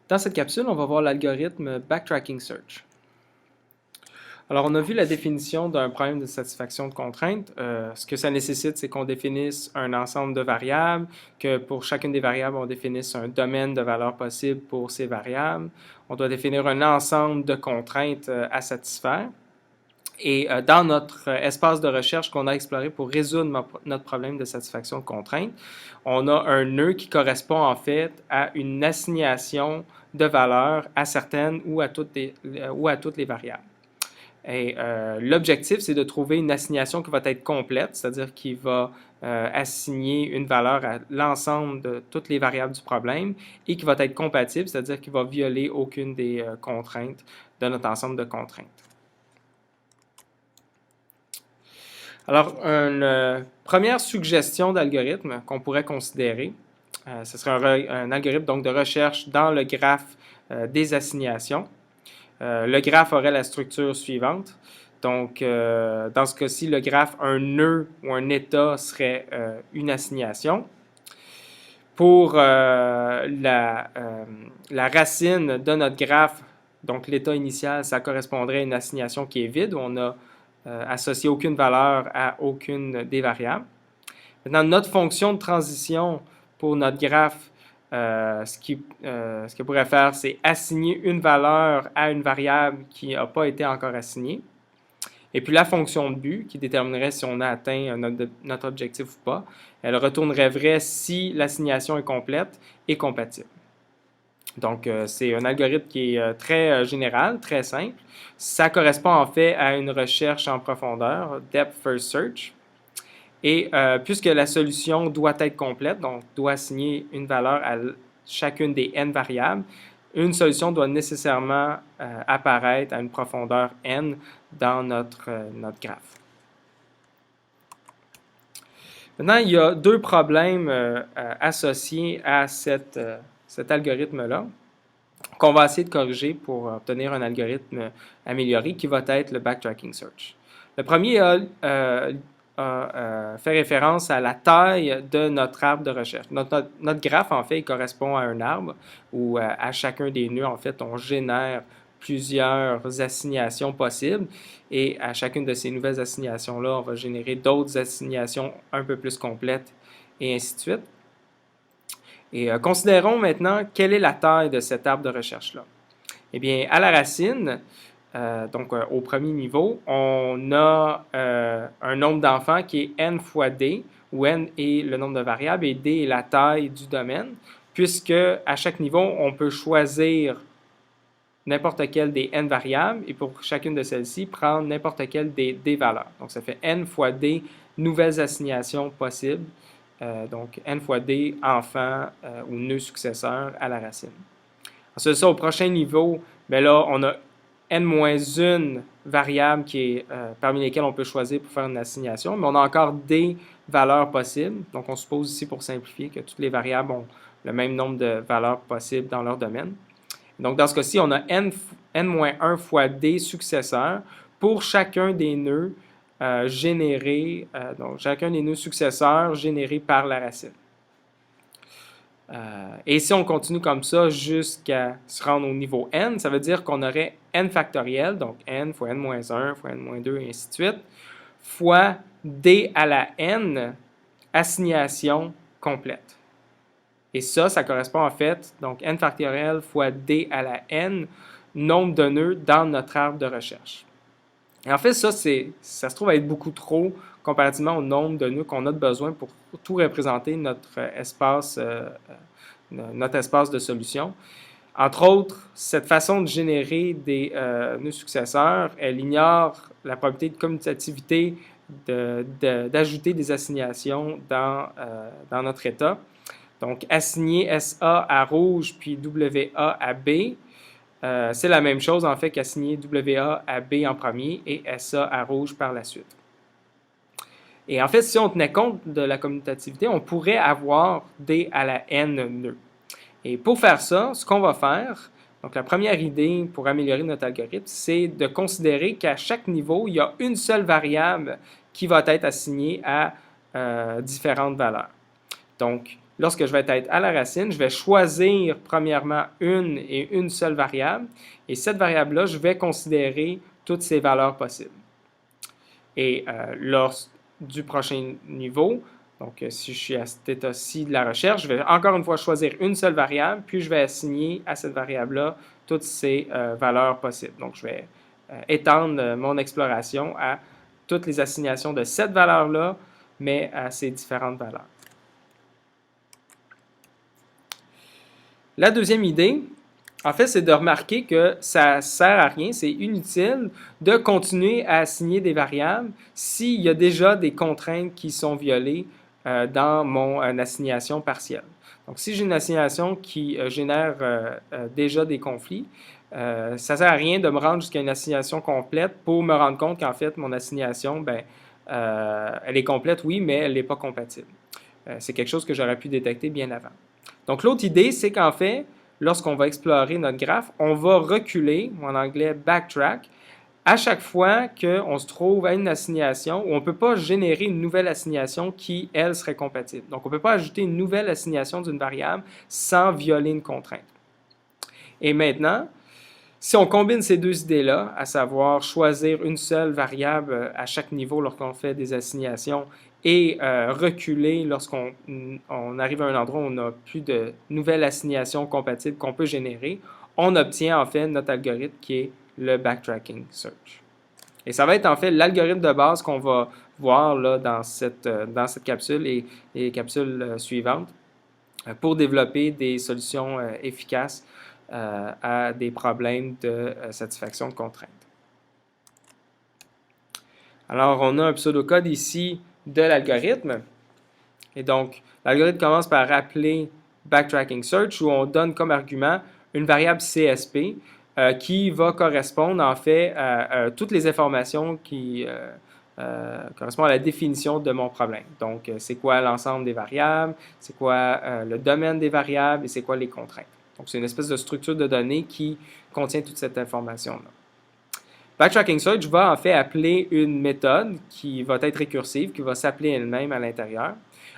Dans cette capsule, on va voir l'algorithme Backtracking Search. Alors, on a vu la définition d'un problème de satisfaction de contrainte. Ce que ça nécessite, c'est qu'on définisse un ensemble de variables, que pour chacune des variables, on définisse un domaine de valeurs possibles pour ces variables. On doit définir un ensemble de contraintes à satisfaire. Et dans notre espace de recherche qu'on a exploré pour résoudre notre problème de satisfaction de contrainte, on a un nœud qui correspond en fait à une assignation de valeurs à certaines ou à toutes les variables. Et l'objectif, c'est de trouver une assignation qui va être complète, c'est-à-dire qui va assigner une valeur à l'ensemble de toutes les variables du problème et qui va être compatible, c'est-à-dire qui va violer aucune des contraintes de notre ensemble de contraintes. Alors, une première suggestion d'algorithme qu'on pourrait considérer, ce serait un algorithme donc, de recherche dans le graphe des assignations. Le graphe aurait la structure suivante. Donc, dans ce cas-ci, le graphe, un nœud ou un état serait une assignation. Pour la racine de notre graphe, donc l'état initial, ça correspondrait à une assignation qui est vide, où on a associé aucune valeur à aucune des variables. Maintenant, notre fonction de transition pour notre graphe, ce qu'elle pourrait faire, c'est assigner une valeur à une variable qui n'a pas été encore assignée. Et puis la fonction de but, qui déterminerait si on a atteint notre objectif ou pas, elle retournerait vrai si l'assignation est complète et compatible. Donc, c'est un algorithme qui est très général, très simple. Ça correspond en fait à une recherche en profondeur, Depth First Search. Et puisque la solution doit être complète, donc doit assigner une valeur à chacune des n variables, une solution doit nécessairement apparaître à une profondeur n dans notre graphe. Maintenant, il y a deux problèmes associés à cet algorithme-là qu'on va essayer de corriger pour obtenir un algorithme amélioré qui va être le Backtracking Search. Le premier fait référence à la taille de notre arbre de recherche. Notre graphe, en fait, il correspond à un arbre où à chacun des nœuds, en fait, on génère plusieurs assignations possibles et à chacune de ces nouvelles assignations-là, on va générer d'autres assignations un peu plus complètes et ainsi de suite. Et considérons maintenant quelle est la taille de cet arbre de recherche-là. Eh bien, à la racine, donc au premier niveau, on a un nombre d'enfants qui est n fois d, où n est le nombre de variables et d est la taille du domaine, puisque à chaque niveau, on peut choisir n'importe quelle des n variables et pour chacune de celles-ci, prendre n'importe quelle des d valeurs. Donc, ça fait n fois d nouvelles assignations possibles. Donc, n fois d enfants ou nœuds successeurs à la racine. Ensuite, ça, au prochain niveau, bien là, on a n-1 variable qui est, parmi lesquelles on peut choisir pour faire une assignation, mais on a encore des valeurs possibles. Donc, on suppose ici, pour simplifier, que toutes les variables ont le même nombre de valeurs possibles dans leur domaine. Donc, dans ce cas-ci, on a n-1 fois d successeurs pour chacun des nœuds générés, donc chacun des nœuds successeurs générés par la racine. Et si on continue comme ça jusqu'à se rendre au niveau n, ça veut dire qu'on aurait n factoriel, donc n fois n-1 fois n-2 et ainsi de suite, fois d à la n, assignation complète. Et ça correspond en fait, donc n factoriel fois d à la n, nombre de nœuds dans notre arbre de recherche. Et en fait, ça se trouve à être beaucoup trop comparativement au nombre de nœuds qu'on a besoin pour tout représenter notre espace de solution. Entre autres, cette façon de générer des nœuds successeurs, elle ignore la probabilité de commutativité d'ajouter des assignations dans notre état. Donc, assigner SA à rouge puis WA à B, c'est la même chose en fait qu'assigner WA à B en premier et SA à rouge par la suite. Et en fait, si on tenait compte de la commutativité, on pourrait avoir D à la N nœuds. Et pour faire ça, ce qu'on va faire, donc la première idée pour améliorer notre algorithme, c'est de considérer qu'à chaque niveau, il y a une seule variable qui va être assignée à différentes valeurs. Donc, lorsque je vais être à la racine, je vais choisir premièrement une et une seule variable. Et cette variable-là, je vais considérer toutes ses valeurs possibles. Et lors du prochain niveau, donc si je suis à cet état-ci de la recherche, je vais encore une fois choisir une seule variable, puis je vais assigner à cette variable-là toutes ses valeurs possibles. Donc je vais étendre mon exploration à toutes les assignations de cette valeur-là, mais à ses différentes valeurs. La deuxième idée, en fait, c'est de remarquer que ça ne sert à rien, c'est inutile de continuer à assigner des variables s'il y a déjà des contraintes qui sont violées dans mon assignation partielle. Donc, si j'ai une assignation qui génère déjà des conflits, ça ne sert à rien de me rendre jusqu'à une assignation complète pour me rendre compte qu'en fait, mon assignation, elle est complète, oui, mais elle n'est pas compatible. C'est quelque chose que j'aurais pu détecter bien avant. Donc, l'autre idée, c'est qu'en fait, lorsqu'on va explorer notre graphe, on va reculer, ou en anglais backtrack, à chaque fois qu'on se trouve à une assignation où on ne peut pas générer une nouvelle assignation qui, elle, serait compatible. Donc, on ne peut pas ajouter une nouvelle assignation d'une variable sans violer une contrainte. Et maintenant, si on combine ces deux idées-là, à savoir choisir une seule variable à chaque niveau lorsqu'on fait des assignations et reculer lorsqu'on arrive à un endroit où on n'a plus de nouvelles assignations compatibles qu'on peut générer, on obtient en fait notre algorithme qui est le backtracking search. Et ça va être en fait l'algorithme de base qu'on va voir là, dans cette capsule et les capsules suivantes pour développer des solutions efficaces à des problèmes de satisfaction de contraintes. Alors, on a un pseudocode ici de l'algorithme. Et donc, l'algorithme commence par appeler backtracking search où on donne comme argument une variable CSP qui va correspondre en fait à toutes les informations qui correspondent à la définition de mon problème. Donc, c'est quoi l'ensemble des variables, c'est quoi le domaine des variables et c'est quoi les contraintes. Donc, c'est une espèce de structure de données qui contient toute cette information-là. Backtracking search va en fait appeler une méthode qui va être récursive, qui va s'appeler elle-même à l'intérieur,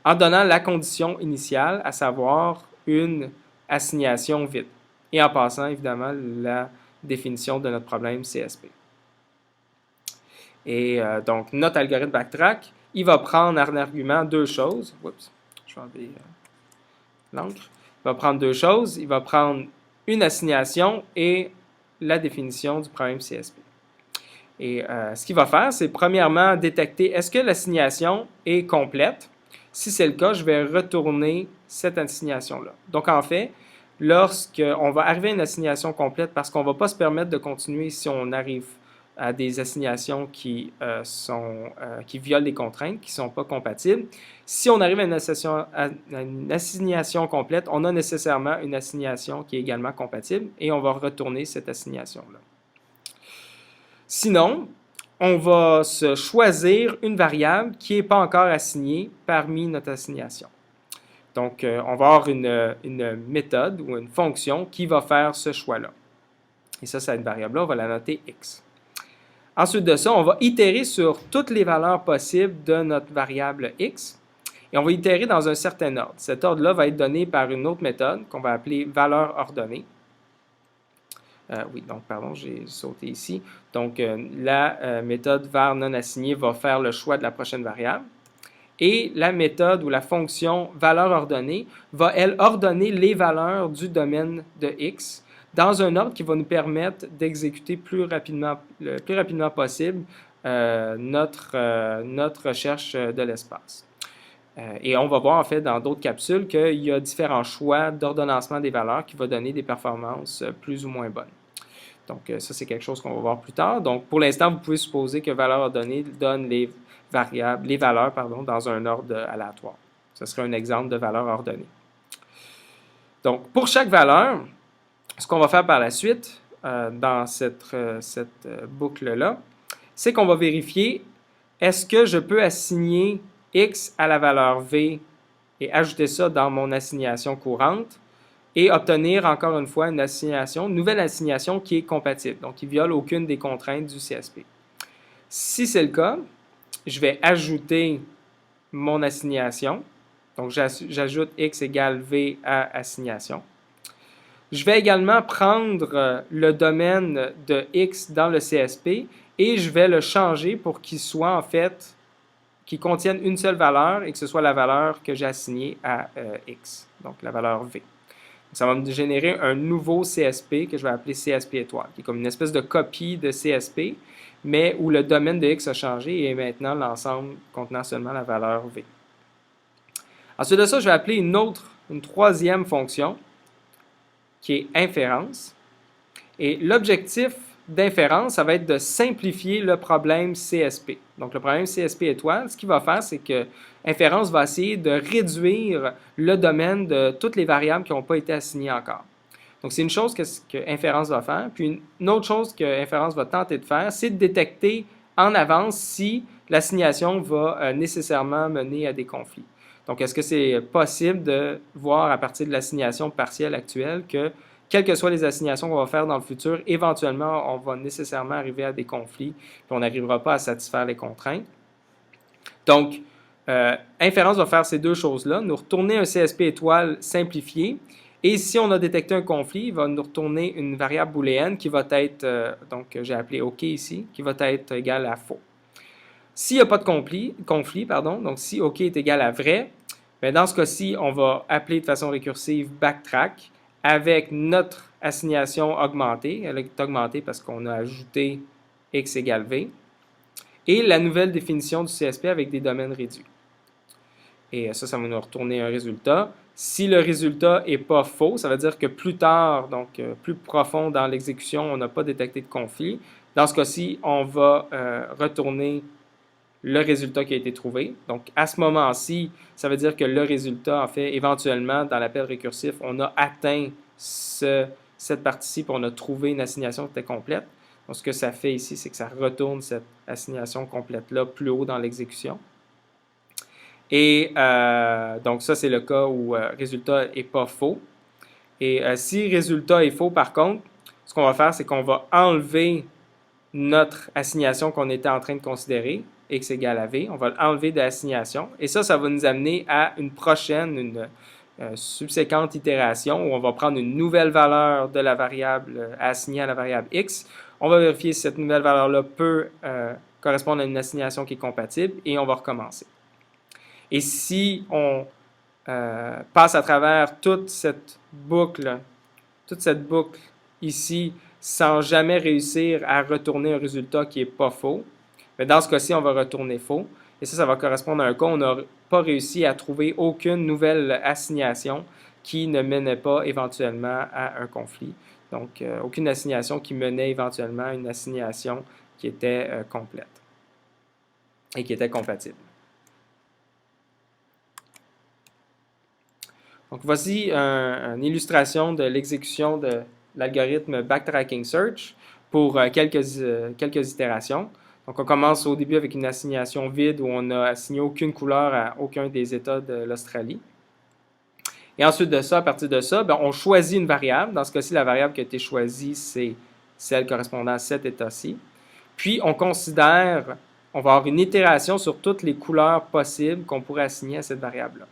en donnant la condition initiale, à savoir une assignation vide, et en passant évidemment la définition de notre problème CSP. Et donc, notre algorithme backtrack, il va prendre en argument deux choses. Oups, je vais enlever l'encre. Il va prendre deux choses. Il va prendre une assignation et la définition du problème CSP. Et ce qu'il va faire, c'est premièrement détecter est-ce que l'assignation est complète. Si c'est le cas, je vais retourner cette assignation-là. Donc, en fait, lorsqu'on va arriver à une assignation complète, parce qu'on ne va pas se permettre de continuer si on arrive à des assignations qui violent les contraintes, qui ne sont pas compatibles. Si on arrive à une assignation complète, on a nécessairement une assignation qui est également compatible et on va retourner cette assignation-là. Sinon, on va se choisir une variable qui n'est pas encore assignée parmi notre assignation. Donc, on va avoir une méthode ou une fonction qui va faire ce choix-là. Et ça, cette variable-là, on va la noter x. Ensuite de ça, on va itérer sur toutes les valeurs possibles de notre variable x et on va itérer dans un certain ordre. Cet ordre-là va être donné par une autre méthode qu'on va appeler valeur ordonnée. J'ai sauté ici. Donc, la méthode var non assigné va faire le choix de la prochaine variable. Et la méthode ou la fonction valeur ordonnée va, elle, ordonner les valeurs du domaine de x dans un ordre qui va nous permettre d'exécuter le plus rapidement possible notre recherche de l'espace. Et on va voir en fait dans d'autres capsules qu'il y a différents choix d'ordonnancement des valeurs qui va donner des performances plus ou moins bonnes. Donc ça, c'est quelque chose qu'on va voir plus tard. Donc pour l'instant, vous pouvez supposer que valeur ordonnée donne les valeurs dans un ordre aléatoire. Ce serait un exemple de valeur ordonnée. Donc pour chaque valeur, ce qu'on va faire par la suite dans cette boucle-là, c'est qu'on va vérifier est-ce que je peux assigner x à la valeur v et ajouter ça dans mon assignation courante et obtenir encore une fois une nouvelle assignation qui est compatible, donc qui ne viole aucune des contraintes du CSP. Si c'est le cas, je vais ajouter mon assignation Donc, j'ajoute x égale v à assignation. Je vais également prendre le domaine de x dans le CSP et je vais le changer pour qu'il soit en fait, qu'il contienne une seule valeur et que ce soit la valeur que j'ai assignée à x, donc la valeur v. Ça va me générer un nouveau CSP que je vais appeler CSP étoile, qui est comme une espèce de copie de CSP, mais où le domaine de x a changé et est maintenant l'ensemble contenant seulement la valeur v. Ensuite de ça, je vais appeler une troisième fonction qui est inférence. Et l'objectif d'inférence, ça va être de simplifier le problème CSP. Donc, le problème CSP étoile, ce qu'il va faire, c'est que inférence va essayer de réduire le domaine de toutes les variables qui n'ont pas été assignées encore. Donc, c'est une chose que inférence va faire. Puis, une autre chose que inférence va tenter de faire, c'est de détecter en avance si l'assignation va nécessairement mener à des conflits. Donc, est-ce que c'est possible de voir à partir de l'assignation partielle actuelle que, quelles que soient les assignations qu'on va faire dans le futur, éventuellement, on va nécessairement arriver à des conflits, puis on n'arrivera pas à satisfaire les contraintes. Donc, inférence va faire ces deux choses-là, nous retourner un CSP étoile simplifié, et si on a détecté un conflit, il va nous retourner une variable booléenne qui va être, donc j'ai appelé OK ici, qui va être égale à faux. S'il n'y a pas de conflit, donc si OK est égal à vrai, bien dans ce cas-ci, on va appeler de façon récursive backtrack avec notre assignation augmentée. Elle est augmentée parce qu'on a ajouté x égale v. Et la nouvelle définition du CSP avec des domaines réduits. Et ça va nous retourner un résultat. Si le résultat n'est pas faux, ça veut dire que plus tard, donc plus profond dans l'exécution, on n'a pas détecté de conflit. Dans ce cas-ci, on va retourner le résultat qui a été trouvé. Donc, à ce moment-ci, ça veut dire que le résultat, en fait, éventuellement, dans l'appel récursif, on a atteint cette partie-ci, puis on a trouvé une assignation qui était complète. Donc, ce que ça fait ici, c'est que ça retourne cette assignation complète-là plus haut dans l'exécution. Et donc, ça, c'est le cas où résultat n'est pas faux. Et si résultat est faux, par contre, ce qu'on va faire, c'est qu'on va enlever notre assignation qu'on était en train de considérer, x égale à v, on va l'enlever de l'assignation. Et ça va nous amener à une prochaine, une subséquente itération où on va prendre une nouvelle valeur de la variable assignée à la variable x. On va vérifier si cette nouvelle valeur-là peut correspondre à une assignation qui est compatible et on va recommencer. Et si on passe à travers toute cette boucle ici sans jamais réussir à retourner un résultat qui n'est pas faux, mais dans ce cas-ci, on va retourner faux. Et ça va correspondre à un cas où on n'a pas réussi à trouver aucune nouvelle assignation qui ne menait pas éventuellement à un conflit. Donc, aucune assignation qui menait éventuellement à une assignation qui était complète et qui était compatible. Donc, voici une illustration de l'exécution de l'algorithme Backtracking Search pour quelques itérations. Donc, on commence au début avec une assignation vide où on n'a assigné aucune couleur à aucun des États de l'Australie. Et ensuite de ça, à partir de ça, on choisit une variable. Dans ce cas-ci, la variable qui a été choisie, c'est celle correspondant à cet État-ci. Puis, on va avoir une itération sur toutes les couleurs possibles qu'on pourrait assigner à cette variable-là.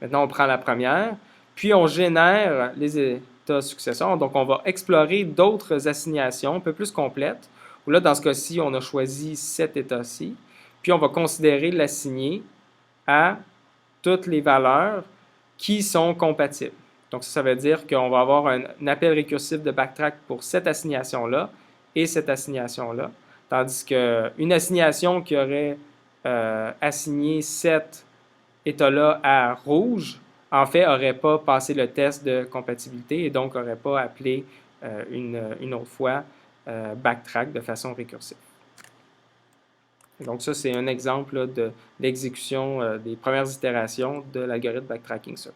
Maintenant, on prend la première, puis on génère les États successeurs. Donc, on va explorer d'autres assignations un peu plus complètes. Où là, dans ce cas-ci, on a choisi cet état-ci. Puis, on va considérer l'assigner à toutes les valeurs qui sont compatibles. Donc, ça veut dire qu'on va avoir un appel récursif de backtrack pour cette assignation-là et cette assignation-là. Tandis qu'une assignation qui aurait assigné cet état-là à rouge, en fait, n'aurait pas passé le test de compatibilité et donc n'aurait pas appelé une autre fois backtrack de façon récursive. Donc ça, c'est un exemple là, de l'exécution des premières itérations de l'algorithme Backtracking Search.